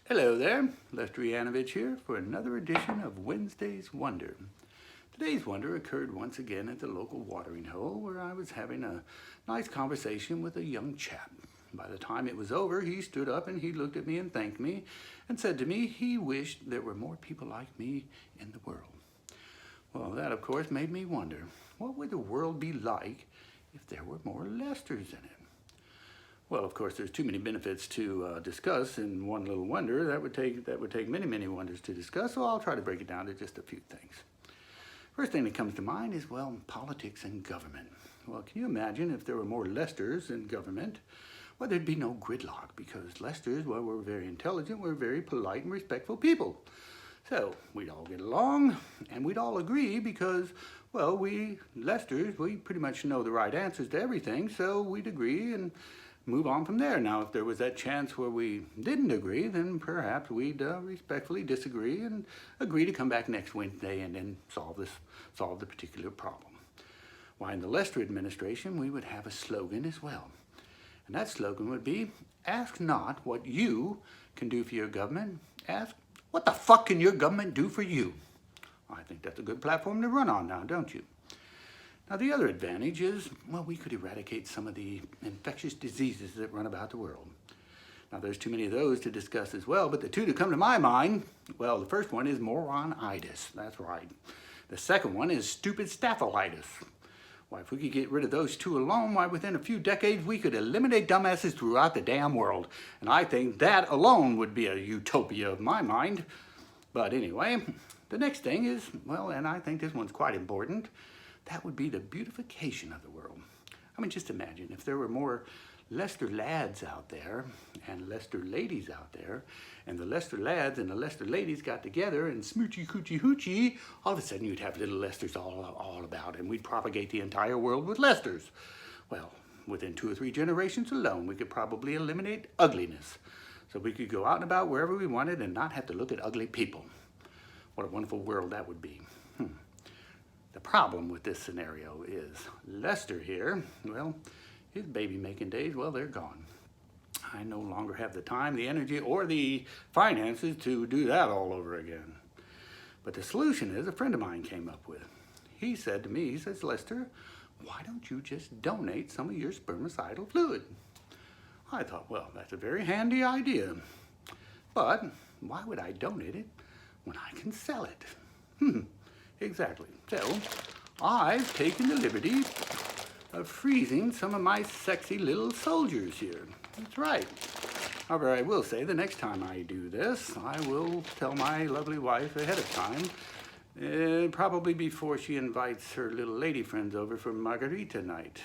Hello there, Lester here for another edition of Wednesday's Wonder. Today's wonder occurred once again at the local watering hole where I was having a nice conversation with a young chap. By the time it was over, he stood up and he looked at me and thanked me and said to me he wished there were more people like me in the world. Well, that of course made me wonder, what would the world be like if there were more Lesters in it? Well, of course, there's too many benefits to discuss in one little wonder. That would take many wonders to discuss, so I'll try to break it down to just a few things. First thing that comes to mind is, well, politics and government. Well, can you imagine if there were more Lesters in government? Well, there'd be no gridlock because Lesters, well, we're very intelligent, we're very polite and respectful people. So we'd all get along and we'd all agree because, well, we Lesters, we pretty much know the right answers to everything, so we'd agree and move on from there. Now, if there was that chance where we didn't agree, then perhaps we'd respectfully disagree and agree to come back next Wednesday and then solve the particular problem. Why, in the Lester administration, we would have a slogan as well. And that slogan would be, ask not what you can do for your government, ask what the fuck can your government do for you? I think that's a good platform to run on now, don't you? Now, the other advantage is, well, we could eradicate some of the infectious diseases that run about the world. Now, there's too many of those to discuss as well, but the two that come to my mind, well, the first one is moronitis. That's right. The second one is stupid staphyllitis. Why, if we could get rid of those two alone, why, within a few decades, we could eliminate dumbasses throughout the damn world. And I think that alone would be a utopia of my mind. But anyway, the next thing is, well, and I think this one's quite important, that would be the beautification of the world. I mean, just imagine if there were more Lester lads out there and Lester ladies out there, and the Lester lads and the Lester ladies got together and smoochy coochie hoochie, all of a sudden you'd have little Lesters all about, and we'd propagate the entire world with Lesters. Well, within 2 or 3 generations alone, we could probably eliminate ugliness. So we could go out and about wherever we wanted and not have to look at ugly people. What a wonderful world that would be. The problem with this scenario is Lester here, well, his baby making days, well, they're gone. I no longer have the time, the energy, or the finances to do that all over again. But the solution is a friend of mine came up with. He said to me, he says, Lester, why don't you just donate some of your spermicidal fluid? I thought, well, that's a very handy idea. But why would I donate it when I can sell it? Exactly. So, I've taken the liberty of freezing some of my sexy little soldiers here. That's right. However, I will say the next time I do this, I will tell my lovely wife ahead of time, probably before she invites her little lady friends over for margarita night.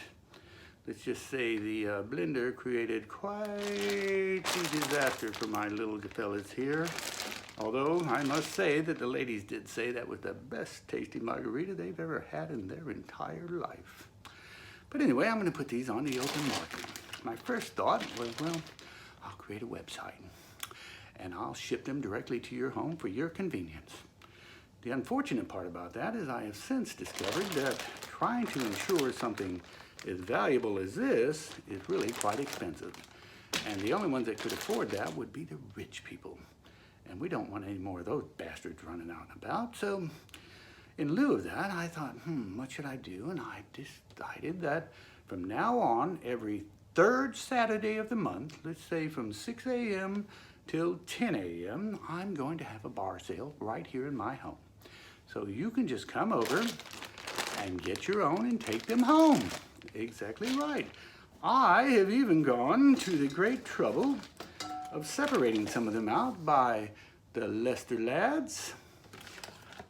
Let's just say the blender created quite a disaster for my little fellas here. Although I must say that the ladies did say that was the best tasty margarita they've ever had in their entire life. But anyway, I'm going to put these on the open market. My first thought was, well, I'll create a website and I'll ship them directly to your home for your convenience. The unfortunate part about that is I have since discovered that trying to ensure something as valuable as this is really quite expensive. And the only ones that could afford that would be the rich people. And we don't want any more of those bastards running out and about. So in lieu of that, I thought, what should I do? And I decided that from now on, every 3rd Saturday of the month, let's say from 6 a.m. till 10 a.m., I'm going to have a bar sale right here in my home. So you can just come over and get your own and take them home. Exactly right. I have even gone to the great trouble of separating some of them out by the Lester lads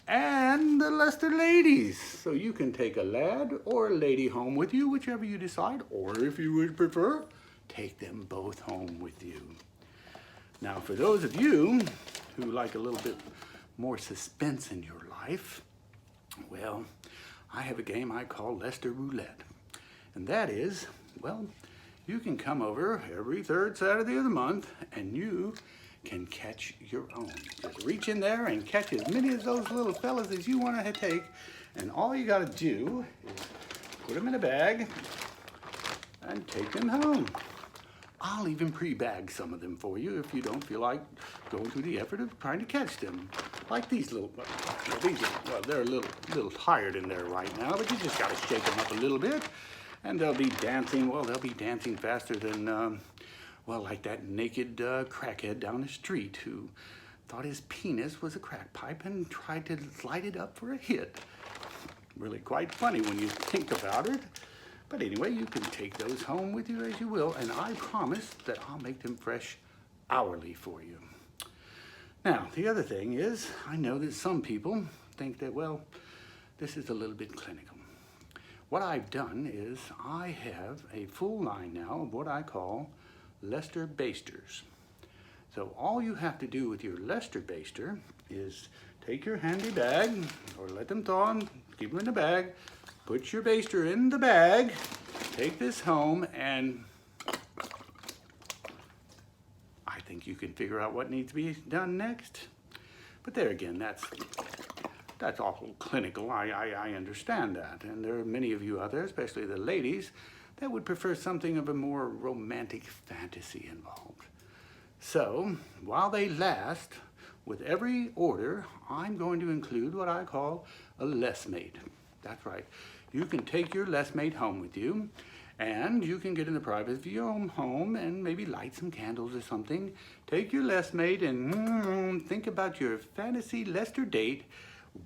and the Lester ladies. So you can take a lad or a lady home with you, whichever you decide, or if you would prefer, take them both home with you. Now, for those of you who like a little bit more suspense in your life, well, I have a game I call Lester Roulette. And that is, well, you can come over every 3rd Saturday of the month and you can catch your own. Just reach in there and catch as many of those little fellas as you want to take, and all you got to do is put them in a bag and take them home. I'll even pre-bag some of them for you if you don't feel like going through the effort of trying to catch them. Like these little, well, they're a little tired in there right now, but you just gotta shake them up a little bit, and they'll be dancing. Well, they'll be dancing faster than, well, like that naked crackhead down the street who thought his penis was a crack pipe and tried to light it up for a hit. Really quite funny when you think about it. But anyway, you can take those home with you as you will, and I promise that I'll make them fresh hourly for you. Now, the other thing is, I know that some people think that, well, this is a little bit clinical. What I've done is I have a full line now of what I call Lester Basters. So all you have to do with your Lester Baster is take your handy bag, or let them thaw and keep them in the bag, put your baster in the bag, take this home, and I think you can figure out what needs to be done next. But there again, that's awful clinical. I understand that. And there are many of you out there, especially the ladies, that would prefer something of a more romantic fantasy involved. So, while they last, with every order, I'm going to include what I call a less-made. That's right. You can take your less-made home with you, and you can get in the privacy of your own home and maybe light some candles or something. Take your less-made and think about your fantasy Lester date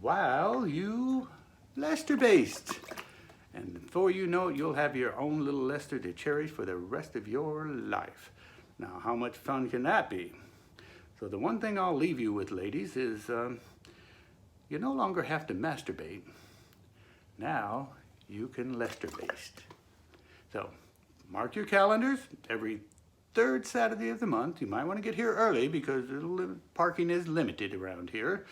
while you Lester-based. And before you know it, you'll have your own little Lester to cherish for the rest of your life. Now, how much fun can that be? So the one thing I'll leave you with, ladies, is you no longer have to masturbate. Now you can Lester-based. So mark your calendars. Every third Saturday of the month. You might want to get here early because parking is limited around here.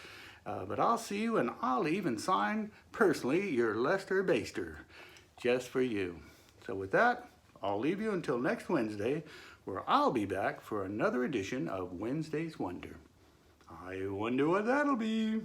But I'll see you, and I'll even sign personally your Lester Baster just for you. So with that, I'll leave you until next Wednesday, where I'll be back for another edition of Wednesday's Wonder. I wonder what that'll be.